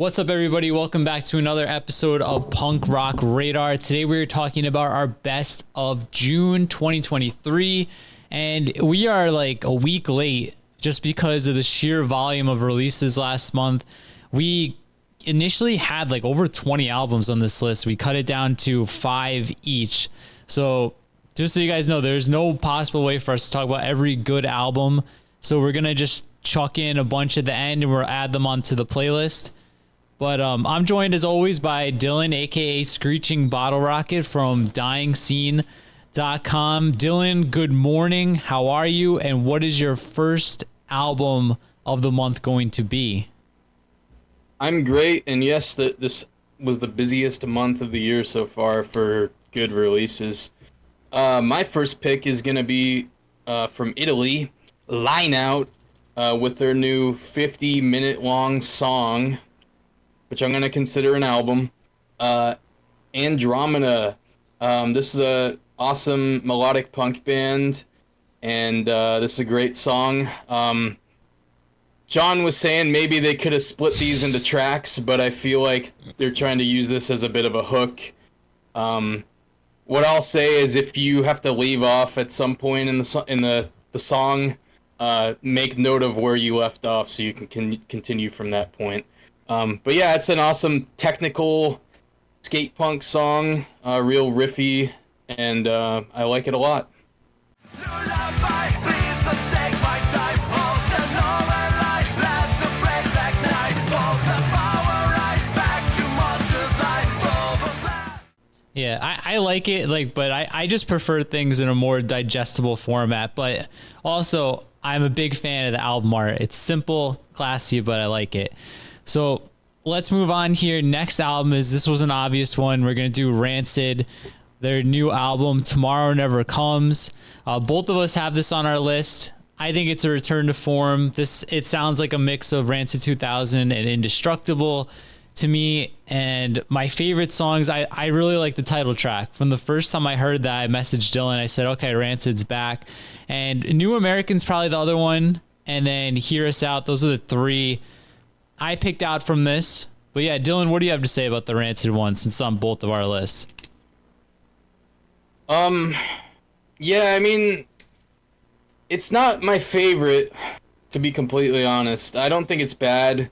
What's up, everybody? Welcome back to another episode of Punk Rock Radar. Today we're talking about our best of June 2023, and we are like a week late just because of the sheer volume of releases last month. We initially had like over 20 albums on this list. We cut it down to 5 each. So just so you guys know, there's no possible way for us to talk about every good album. So we're going to just chuck in a bunch at the end and we'll add them onto the playlist. But I'm joined as always by Dylan, aka Screeching Bottle Rocket from DyingScene.com. Dylan, good morning. How are you? And what is your first album of the month going to be? I'm great, and yes, this was the busiest month of the year so far for good releases. My first pick is going to be from Italy, Line Out, with their new 50-minute-long song, which I'm going to consider an album. Andromeda. This is a awesome melodic punk band, and this is a great song. John was saying maybe they could have split these into tracks, but I feel like they're trying to use this as a bit of a hook. What I'll say is if you have to leave off at some point in the song, make note of where you left off so you can continue from that point. But yeah, it's an awesome technical skate punk song, real riffy, and I like it a lot. Yeah, I like it, but I just prefer things in a more digestible format. But also, I'm a big fan of the album art. It's simple, classy, but I like it. So let's move on here. Next album this was an obvious one. We're going to do Rancid, their new album, Tomorrow Never Comes. Both of us have this on our list. I think it's a return to form. It sounds like a mix of Rancid 2000 and Indestructible to me. And my favorite songs, I really like the title track. From the first time I heard that, I messaged Dylan. I said, okay, Rancid's back. And New American's probably the other one. And then Hear Us Out. Those are the 3 I picked out from this. But yeah, Dylan, what do you have to say about the Rancid one since it's on both of our lists? Yeah, I mean, it's not my favorite, to be completely honest. I don't think it's bad.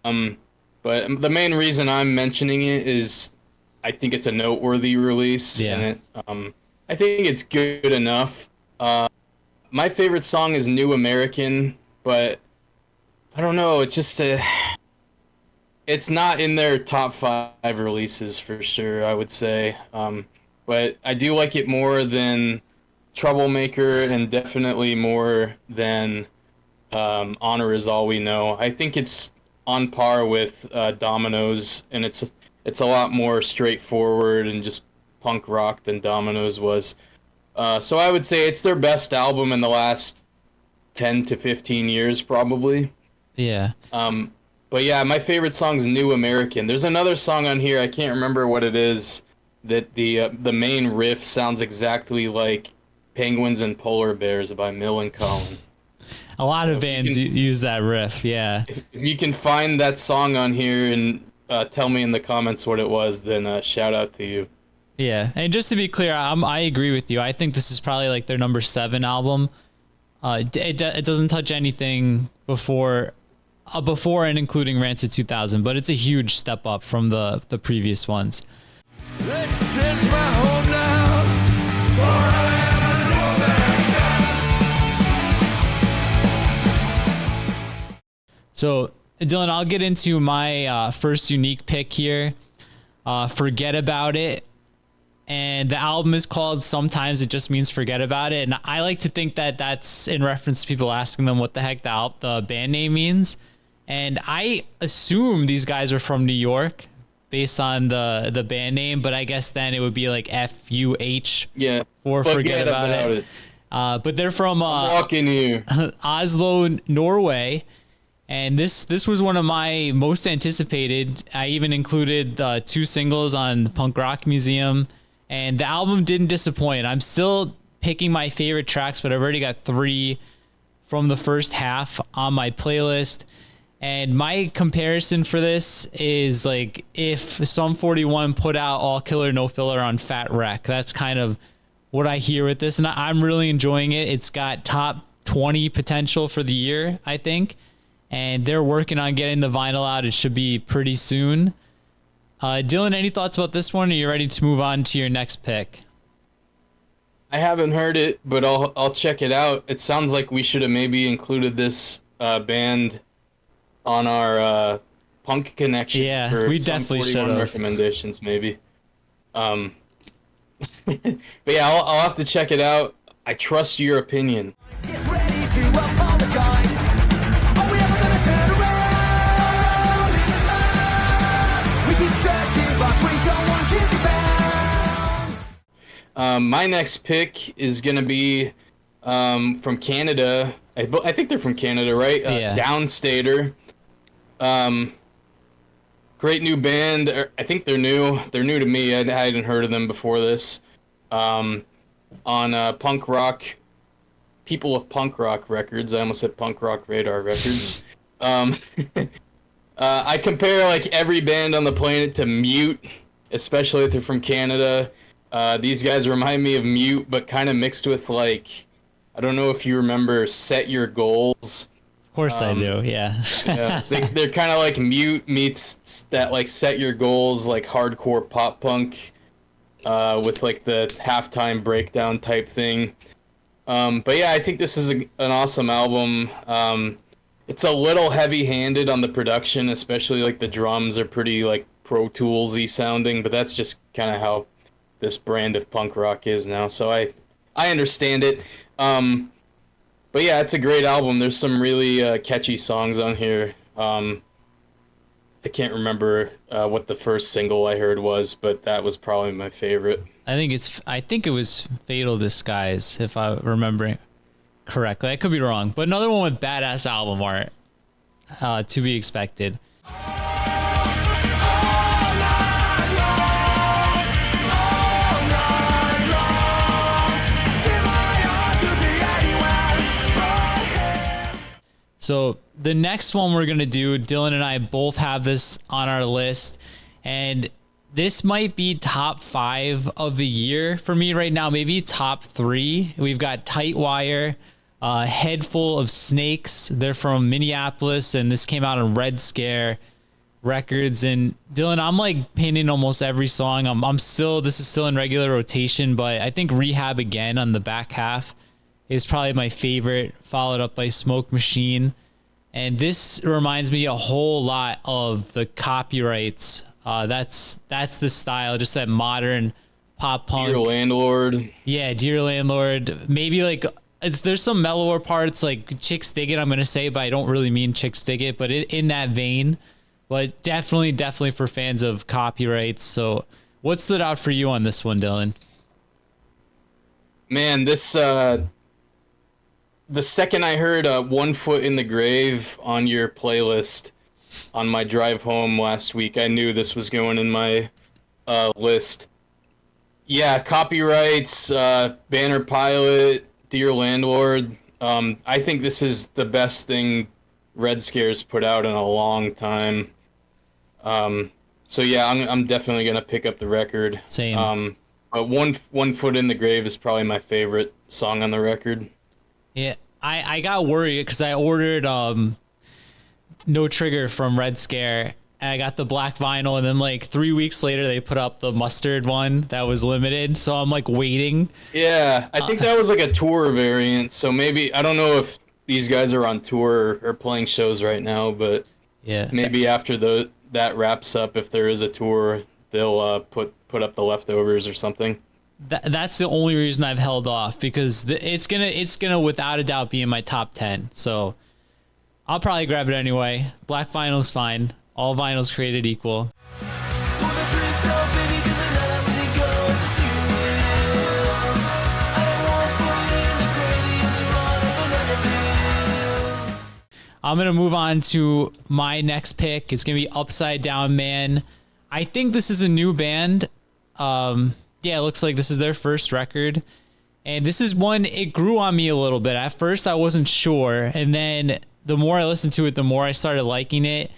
But the main reason I'm mentioning it is I think it's a noteworthy release. Yeah. And I think it's good enough. My favorite song is New American, but I don't know, it's just it's not in their top 5 releases for sure, I would say. But I do like it more than Troublemaker and definitely more than Honor Is All We Know. I think it's on par with Dominoes, and it's a lot more straightforward and just punk rock than Dominoes was. So I would say it's their best album in the last 10 to 15 years, probably. Yeah. But yeah, my favorite song is New American. There's another song on here, I can't remember what it is, that the main riff sounds exactly like Penguins and Polar Bears by Millencolin. A lot of bands use that riff, yeah. If you can find that song on here and tell me in the comments what it was, then shout out to you. Yeah, and just to be clear, I agree with you. I think this is probably like their number 7 album. It doesn't touch anything before and including Rancid 2000, but it's a huge step up from the previous ones. This is my home now, forever New America. So, Dylan, I'll get into my first unique pick here. Forget About It. And the album is called Sometimes It Just Means Forget About It. And I like to think that that's in reference to people asking them what the heck the band name means. And I assume these guys are from New York based on the band name, but I guess then it would be like FUH for Forget About It. But they're from Oslo, Norway. And this was one of my most anticipated. I even included 2 singles on the Punk Rock Museum, and the album didn't disappoint. I'm still picking my favorite tracks, but I've already got 3 from the first half on my playlist. And my comparison for this is like if Sum 41 put out All Killer No Filler on Fat Wreck. That's kind of what I hear with this, and I'm really enjoying it. It's got top 20 potential for the year, I think, and they're working on getting the vinyl out. It should be pretty soon. Dylan, any thoughts about this one? Are you ready to move on to your next pick? I haven't heard it, but I'll check it out. It sounds like we should have maybe included this band on our Punk Connection. Yeah, for we some definitely 41 should have. recommendations, maybe. But yeah, I'll have to check it out. I trust your opinion. Get ready to apologize. Are we ever gonna turn around? We keep searching, but we don't want to be found. My next pick is gonna be from Canada. I think they're from Canada, right? Yeah. Downstater. Great new band. I think they're new. They're new to me. I hadn't heard of them before this. On punk rock, People of Punk Rock Records. I almost said Punk Rock Radar Records. I compare like every band on the planet to Mute, especially if they're from Canada. These guys remind me of Mute, but kind of mixed with like, I don't know if you remember Set Your Goals. Of course I do, yeah. Yeah, they're kind of like Mute meets that like Set Your Goals, like hardcore pop punk, with like the halftime breakdown type thing. But yeah, I think this is an awesome album. It's a little heavy-handed on the production, especially like the drums are pretty like Pro Tools-y sounding, but that's just kind of how this brand of punk rock is now. So I understand it. But yeah, it's a great album. There's some really catchy songs on here. I can't remember what the first single I heard was, but that was probably my favorite. I think it was Fatal Disguise, if I remember correctly. I could be wrong, but another one with badass album art, to be expected. So the next one we're going to do, Dylan and I both have this on our list, and this might be top 5 of the year for me right now, maybe top 3. We've got Tightwire, Head Full of Snakes. They're from Minneapolis, and this came out on Red Scare Records. And Dylan, I'm like pinning almost every song. This is still in regular rotation, but I think Rehab Again on the back half is probably my favorite, followed up by Smoke Machine. And this reminds me a whole lot of the Copyrights. That's the style, just that modern pop punk. Dear Landlord. Yeah, Dear Landlord. Maybe like there's some mellower parts like Chicks Dig It, I'm going to say, but I don't really mean Chicks Dig It, but in that vein. But definitely for fans of Copyrights. So what stood out for you on this one, Dylan? Man, this the second I heard One Foot in the Grave on your playlist on my drive home last week, I knew this was going in my list. Yeah, Copyrights, Banner Pilot, Dear Landlord. I think this is the best thing Red Scare's put out in a long time. So yeah, I'm definitely gonna pick up the record. Same. But One Foot in the Grave is probably my favorite song on the record. Yeah, I got worried because I ordered No Trigger from Red Scare, and I got the black vinyl, and then like 3 weeks later they put up the mustard one that was limited, so I'm like waiting. Yeah, I think that was like a tour variant, so maybe, I don't know if these guys are on tour or playing shows right now, but yeah, maybe after that wraps up, if there is a tour, they'll put up the leftovers or something. That's the only reason I've held off, because it's gonna without a doubt be in my top 10. So I'll probably grab it anyway. Black vinyl's fine. All vinyls created equal. I'm gonna move on to my next pick. It's gonna be Upside Down Man. I think this is a new band. Yeah, it looks like this is their first record. And this is one, it grew on me a little bit. At first, I wasn't sure. And then the more I listened to it, the more I started liking it.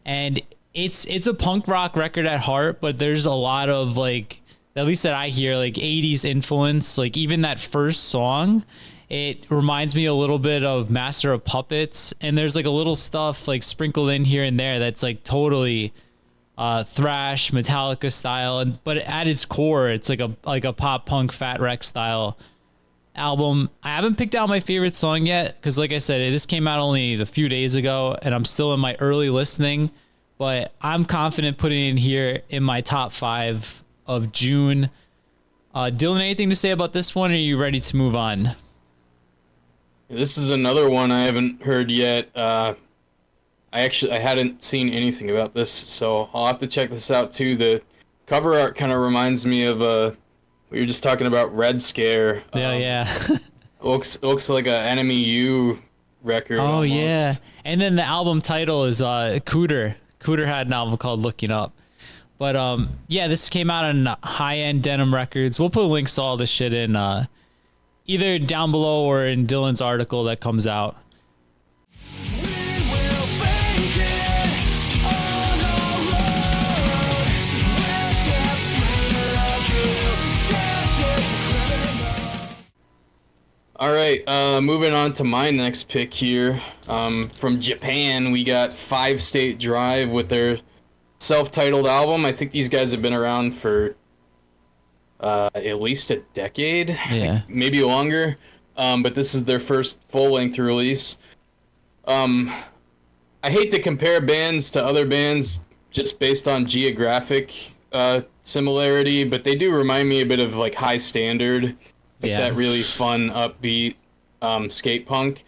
And it's a punk rock record at heart, but there's a lot of like, at least that I hear, like 80s influence. Like even that first song, it reminds me a little bit of Master of Puppets, and there's like a little stuff like sprinkled in here and there that's like totally thrash Metallica style, and but at its core it's like a pop punk Fat Wreck style album. I haven't picked out my favorite song yet because, like I said, this came out only a few days ago and I'm still in my early listening, but I'm confident putting it in here in my top 5 of June. Dylan, anything to say about this one, or are you ready to move on? This is another one I haven't heard yet. I hadn't seen anything about this, so I'll have to check this out too. The cover art kind of reminds me of we were just talking about Red Scare. Yeah. Looks like a Enemy U record. Oh, almost. yeah. And then the album title is Cooter. Cooter had an album called Looking Up. But yeah, this came out on High End Denim Records. We'll put links to all this shit in either down below or in Dylan's article that comes out. All right, moving on to my next pick here. From Japan, we got 5 State Drive with their self-titled album. I think these guys have been around for at least a decade, yeah, maybe longer. But this is their first full-length release. I hate to compare bands to other bands just based on geographic similarity, but they do remind me a bit of like High Standard, like that really fun, upbeat skate punk.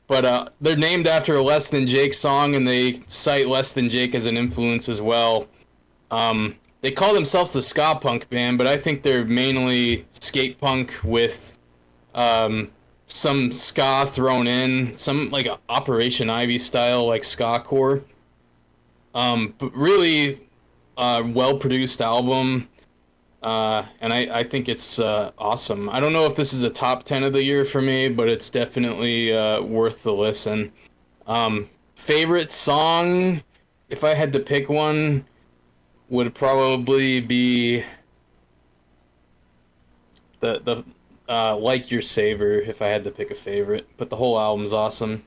But they're named after a Less Than Jake song, and they cite Less Than Jake as an influence as well. They call themselves a ska punk band, but I think they're mainly skate punk with some ska thrown in, some like Operation Ivy style, like ska core. But really well-produced album, and I think it's awesome. I don't know if this is a top 10 of the year for me, but it's definitely worth the listen. Favorite song, if I had to pick one, would probably be the Like Your Saver, if I had to pick a favorite. But the whole album's awesome.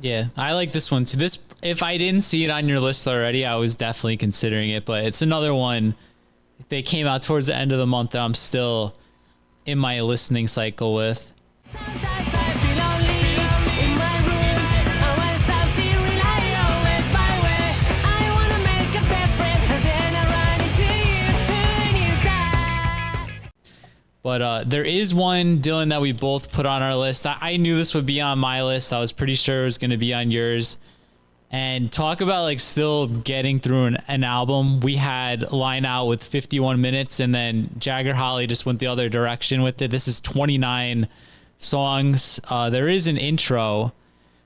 Yeah, I like this one too. This, if I didn't see it on your list already, I was definitely considering it, but it's another one. They came out towards the end of the month that I'm still in my listening cycle with. But there is one, Dylan, that we both put on our list. I knew this would be on my list. I was pretty sure it was going to be on yours. And talk about like still getting through an album. We had Line Out with 51 minutes, and then Jagger Holly just went the other direction with it. This is 29 songs. There is an intro,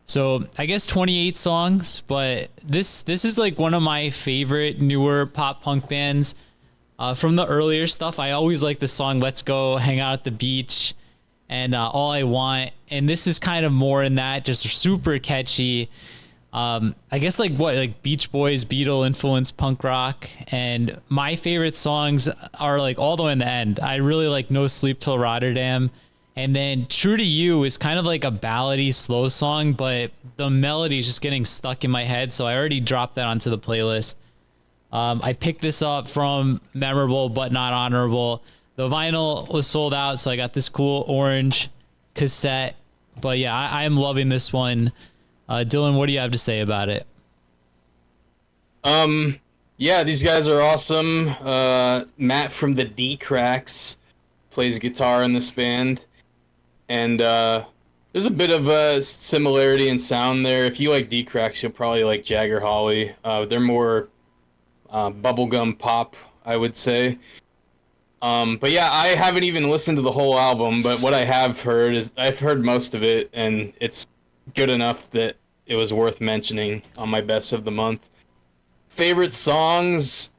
so I guess 28 songs. But this is like one of my favorite newer pop punk bands. From the earlier stuff, I always like the song Let's Go Hang Out at the Beach and All I Want. And this is kind of more in that, just super catchy. I guess like Beach Boys, Beatle influenced punk rock. And my favorite songs are like all the way in the end. I really like No Sleep Till Rotterdam. And then True to You is kind of like a ballady slow song, but the melody is just getting stuck in my head. So I already dropped that onto the playlist. I picked this up from Memorable But Not Honorable. The vinyl was sold out, so I got this cool orange cassette. But yeah, I am loving this one. Dylan, what do you have to say about it? Yeah, these guys are awesome. Matt from the D-Cracks plays guitar in this band. And there's a bit of a similarity in sound there. If you like D-Cracks, you'll probably like Jagger Holly. They're more bubblegum pop, I would say. But yeah, I haven't even listened to the whole album, but what I have heard is I've heard most of it, and it's good enough that it was worth mentioning on my best of the month. Favorite songs,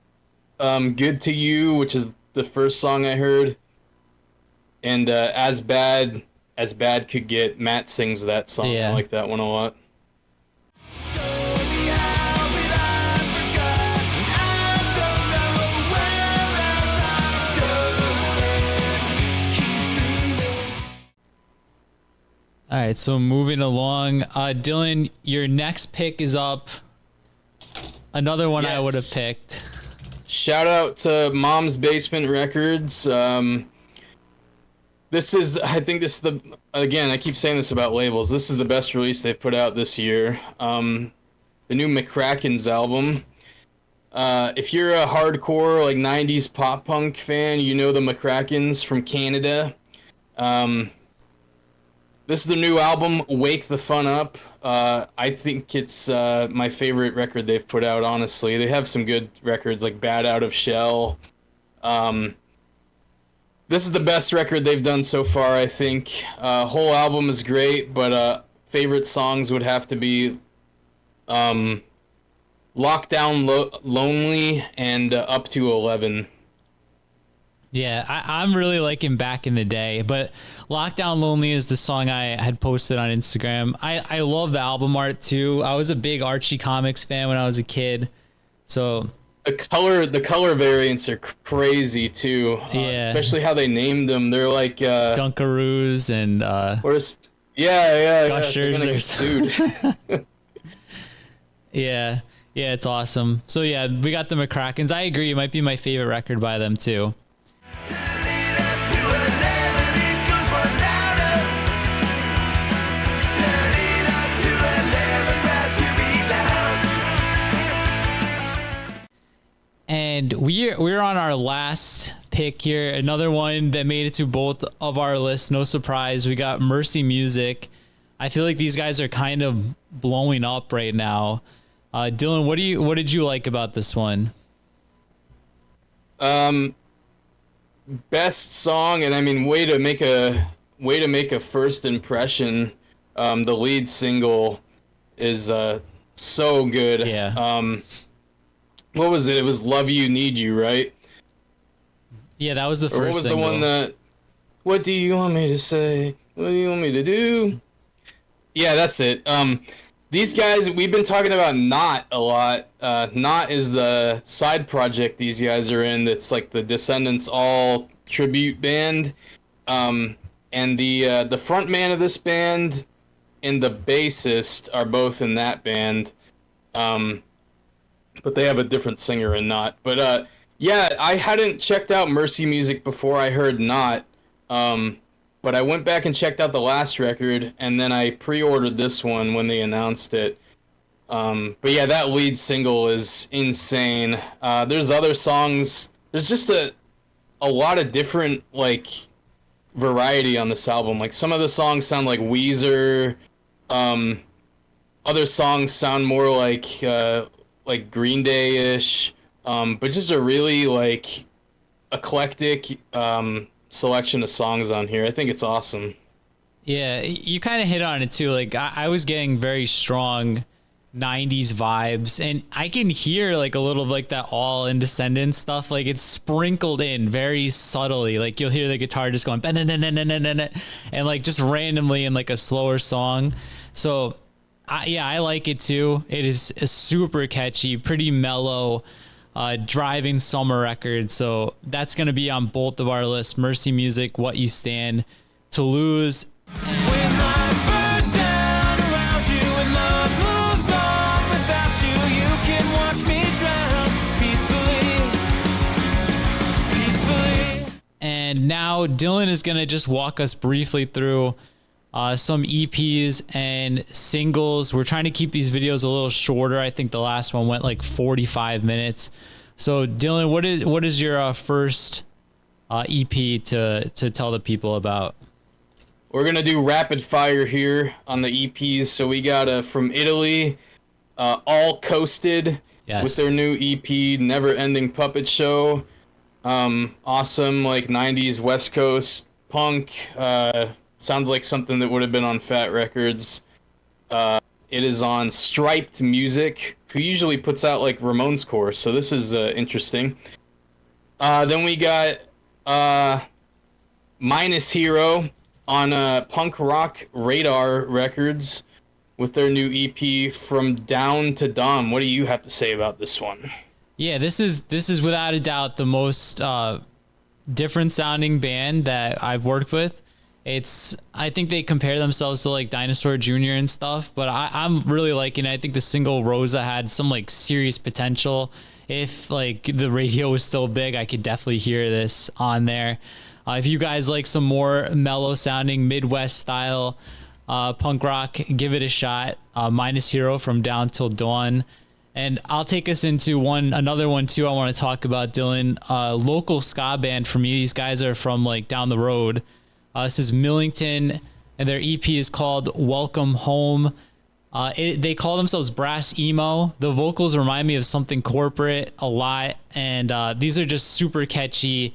Good to You, which is the first song I heard, and As Bad Could Get. Matt sings that song. Yeah. I like that one a lot. All right, so moving along, Dylan, your next pick is up. Another one I would have picked. Shout out to Mom's Basement Records. I think this is again, I keep saying this about labels. This is the best release they've put out this year. The new McCrackens album. If you're a hardcore, like, 90s pop punk fan, you know the McCrackens from Canada. This is the new album, Wake the Fun Up. I think it's my favorite record they've put out, honestly. They have some good records, like Bad Out of Shell. This is the best record they've done so far, I think. Whole album is great, but favorite songs would have to be Lockdown Lonely and Up to 11. Yeah, I'm really liking Back in the Day, but Lockdown Lonely is the song I had posted on Instagram. I love the album art too. I was a big Archie Comics fan when I was a kid. So the color variants are crazy too. Yeah. Especially how they named them. They're like Dunkaroos and Gushers. They're Gonna get sued. Yeah, it's awesome. So yeah, we got the McCrackens. I agree, it might be my favorite record by them too. And we're on our last pick here. Another one that made it to both of our lists. No surprise. We got Mercy Music. I feel like these guys are kind of blowing up right now. Dylan, what did you like about this one? Best song, and I mean, way to make a first impression. The lead single is so good. Yeah. What was it? It was "Love You, Need You," right? Yeah, that was the first. Or what was single. the one that? What do you want me to say? What do you want me to do? Yeah, that's it. These guys, we've been talking about Knot a lot. Knot is the side project these guys are in. That's like the Descendants all tribute band. And the front man of this band and the bassist are both in that band. But they have a different singer in Knot. But yeah, I hadn't checked out Mercy Music before I heard Knot. But I went back and checked out the last record, and then I pre-ordered this one when they announced it. But yeah, that lead single is insane. There's other songs. There's just a lot of different, like, variety on this album. Like, some of the songs sound like Weezer. Other songs sound more like Green Day-ish. But just a really, like, eclectic selection of songs on here. I think it's awesome. Yeah, you kind of hit on it too. Like, I was getting very strong 90s vibes, and I can hear like a little of like that All in Descendants stuff. Like, it's sprinkled in very subtly. Like, you'll hear the guitar just going and like just randomly in like a slower song. So I like it too. It is a super catchy, pretty mellow, driving summer record. So that's going to be on both of our lists. Mercy Music, What You Stand to Lose. When life burns down around you and love moves on without you, you can watch me drown peacefully. And now Dylan is going to just walk us briefly through some EPs and singles. We're trying to keep these videos a little shorter. I think the last one went like 45 minutes. So Dylan, what is your first EP to tell the people about? We're gonna do rapid fire here on the EPs. So we got from Italy, All Coasted, Yes. with their new EP, Never Ending Puppet Show. Awesome, like 90s West Coast punk. Sounds like something that would have been on Fat Records. It is on Striped Music, who usually puts out like Ramones core, so this is interesting. Then we got Minus Hero on Punk Rock Radar Records with their new EP, From Down to Dumb. What do you have to say about this one? Yeah, this is without a doubt the most different sounding band that I've worked with. I think they compare themselves to like Dinosaur Jr. and stuff, but I'm really liking it. I think the single Rosa had some like serious potential. If like the radio was still big, I could definitely hear this on there. If you guys like some more mellow sounding Midwest style punk rock, give it a shot. Minus Hero from Down Till Dawn. And I'll take us into another one too I want to talk about, Dylan. Local ska band for me. These guys are from like down the road. This is Millington, and their EP is called Welcome Home. They call themselves brass emo. The vocals remind me of something corporate a lot, and these are just super catchy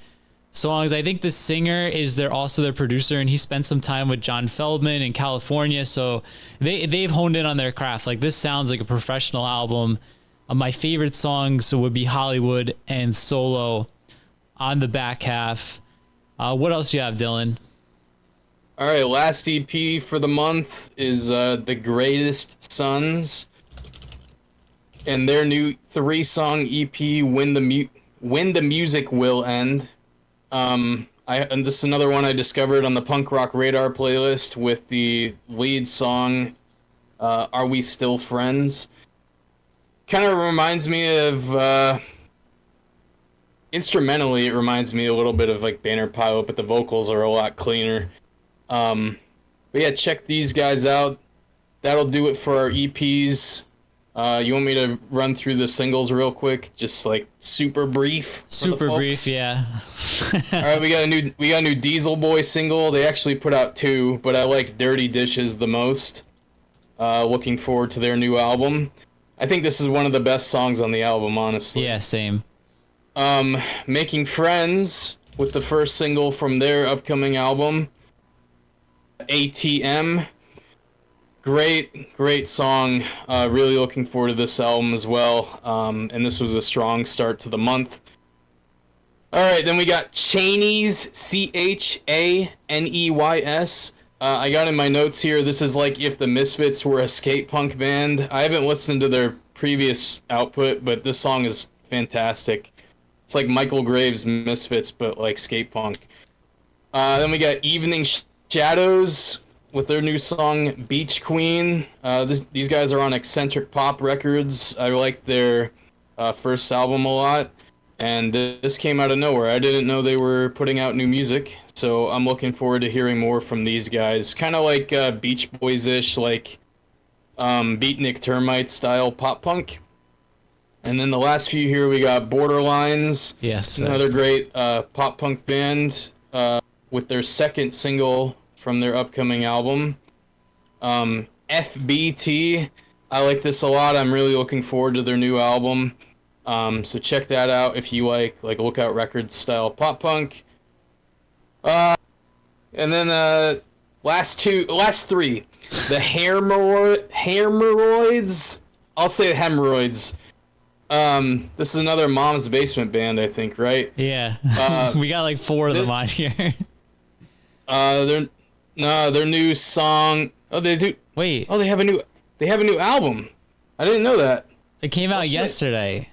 songs. I think the singer is also their producer, and he spent some time with John Feldman in California, so they've honed in on their craft. Like, this sounds like a professional album. My favorite songs would be Hollywood and Solo on the back half. What else do you have, Dylan? All right, last EP for the month is The Greatest Sons, and their new 3-song EP, When the Music Will End. And this is another one I discovered on the Punk Rock Radar playlist with the lead song, Are We Still Friends? Kind of reminds me of, instrumentally, it reminds me a little bit of like Banner Pilot, but the vocals are a lot cleaner. But yeah, check these guys out. That'll do it for our EPs. You want me to run through the singles real quick? Just like super brief. Super brief, yeah. All right, we got a new Diesel Boy single. They actually put out 2, but I like Dirty Dishes the most. Looking forward to their new album. I think this is one of the best songs on the album, honestly. Yeah, same. Making Friends with the first single from their upcoming album. ATM, great song. Really looking forward to this album as well. And this was a strong start to the month. All right, then we got Chaneys, Chaneys. I got in my notes here, this is like if the Misfits were a skate punk band. I haven't listened to their previous output, but this song is fantastic. It's like Michael Graves' Misfits, but like skate punk. Then we got Evening Shadows with their new song Beach Queen. These guys are on Eccentric Pop Records. I like their first album a lot, and this came out of nowhere. I didn't know they were putting out new music, so I'm looking forward to hearing more from these guys. Kind of like Beach Boys-ish, like Beatnik Termite style pop punk. And then the last few here, we got Borderlines. Yes. Another great pop punk band with their second single from their upcoming album. FBT, I like this a lot. I'm really looking forward to their new album. So check that out if you like Lookout Records style pop punk. And then last 3, the Hemorrhoids. I'll say Hemorrhoids. This is another Mom's Basement band, I think, right? Yeah. We got like 4 of them on here. Their new song. Oh, they do. Wait. Oh, they have a new album. I didn't know that. It came out yesterday.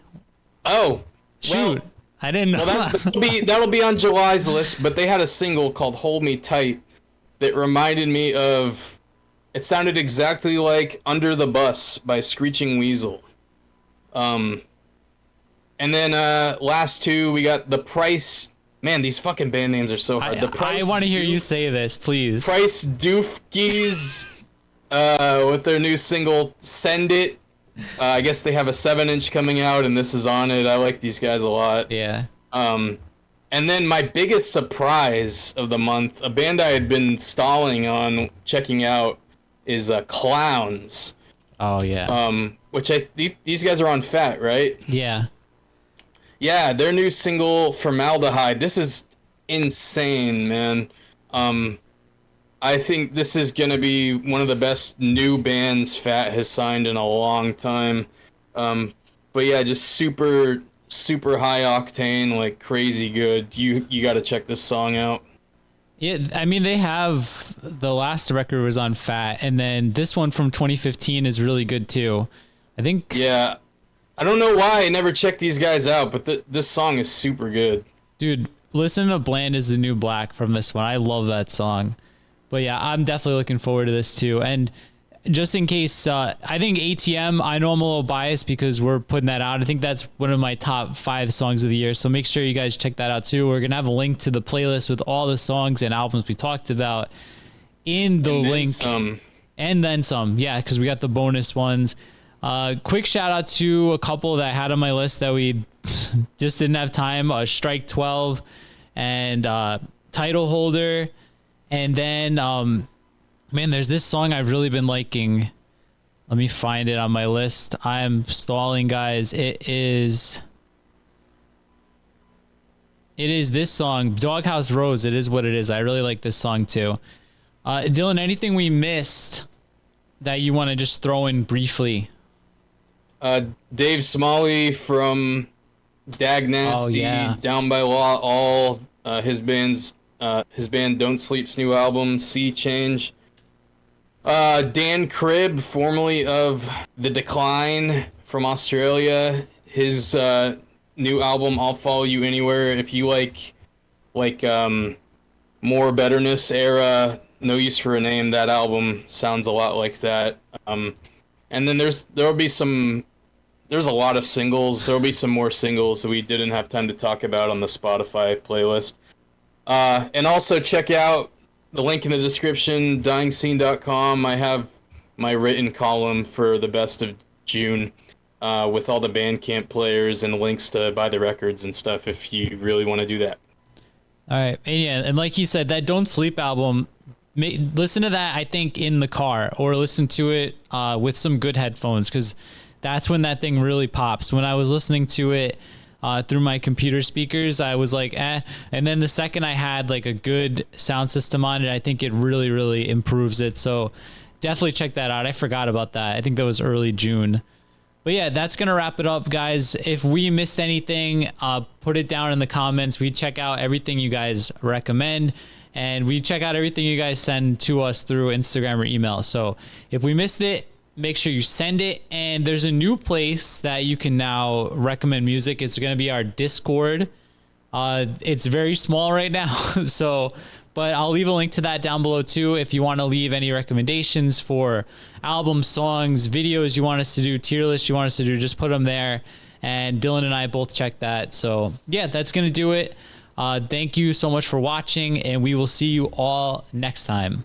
Oh, shoot. Well, I didn't know. Well, that'll be on July's list, but they had a single called Hold Me Tight that reminded me of, it sounded exactly like Under the Bus by Screeching Weasel. And then last 2, we got The Price. Man, these fucking band names are so hard. I want to hear you say this, please. Price Doofkies with their new single Send It. I guess they have a 7-inch coming out, and this is on it. I like these guys a lot. Yeah. And then my biggest surprise of the month, a band I had been stalling on checking out, is Clowns. Oh yeah. Which these guys are on Fat, right? Yeah. Yeah, their new single Formaldehyde. This is insane, man. I think this is going to be one of the best new bands Fat has signed in a long time. But yeah, just super high octane, like crazy good. You got to check this song out. Yeah, I mean, they have, the last record was on Fat, and then this one from 2015 is really good too. I think. Yeah, I don't know why I never checked these guys out, but this song is super good. Dude, listen to Bland is the New Black from this one. I love that song. But yeah, I'm definitely looking forward to this too. And just in case, I think ATM, I know I'm a little biased because we're putting that out. I think that's one of my top 5 songs of the year. So make sure you guys check that out too. We're going to have a link to the playlist with all the songs and albums we talked about in the link. And then some. Yeah, because we got the bonus ones. Quick shout out to a couple that I had on my list that we just didn't have time. Strike 12 and Title Holder. And then, man, there's this song I've really been liking. Let me find it on my list. I'm stalling, guys. It is this song, Doghouse Rose. It is what it is. I really like this song too. Dylan, anything we missed that you want to just throw in briefly? Dave Smalley from Dag Nasty, Down by Law, all his band Don't Sleep's new album, Sea Change. Dan Cribb, formerly of The Decline from Australia, his new album, I'll Follow You Anywhere. If you like more Betterness era, No Use for a Name, that album sounds a lot like that. And then there's a lot of singles. There'll be some more singles that we didn't have time to talk about on the Spotify playlist. And also check out the link in the description, dyingscene.com. I have my written column for the best of June with all the Bandcamp players and links to buy the records and stuff if you really want to do that. All right. And like you said, that Don't Sleep album, listen to that, I think, in the car, or listen to it with some good headphones, because that's when that thing really pops. When I was listening to it through my computer speakers, I was like, eh. And then the second I had like a good sound system on it, I think it really, really improves it. So definitely check that out. I forgot about that. I think that was early June. But yeah, that's going to wrap it up, guys. If we missed anything, put it down in the comments. We check out everything you guys recommend, and we check out everything you guys send to us through Instagram or email. So if we missed it, make sure you send it. And there's a new place that you can now recommend music. It's going to be our Discord. It's very small right now. But I'll leave a link to that down below too. If you want to leave any recommendations for albums, songs, videos you want us to do, tier lists you want us to do, just put them there. And Dylan and I both check that. So yeah, that's going to do it. Thank you so much for watching, and we will see you all next time.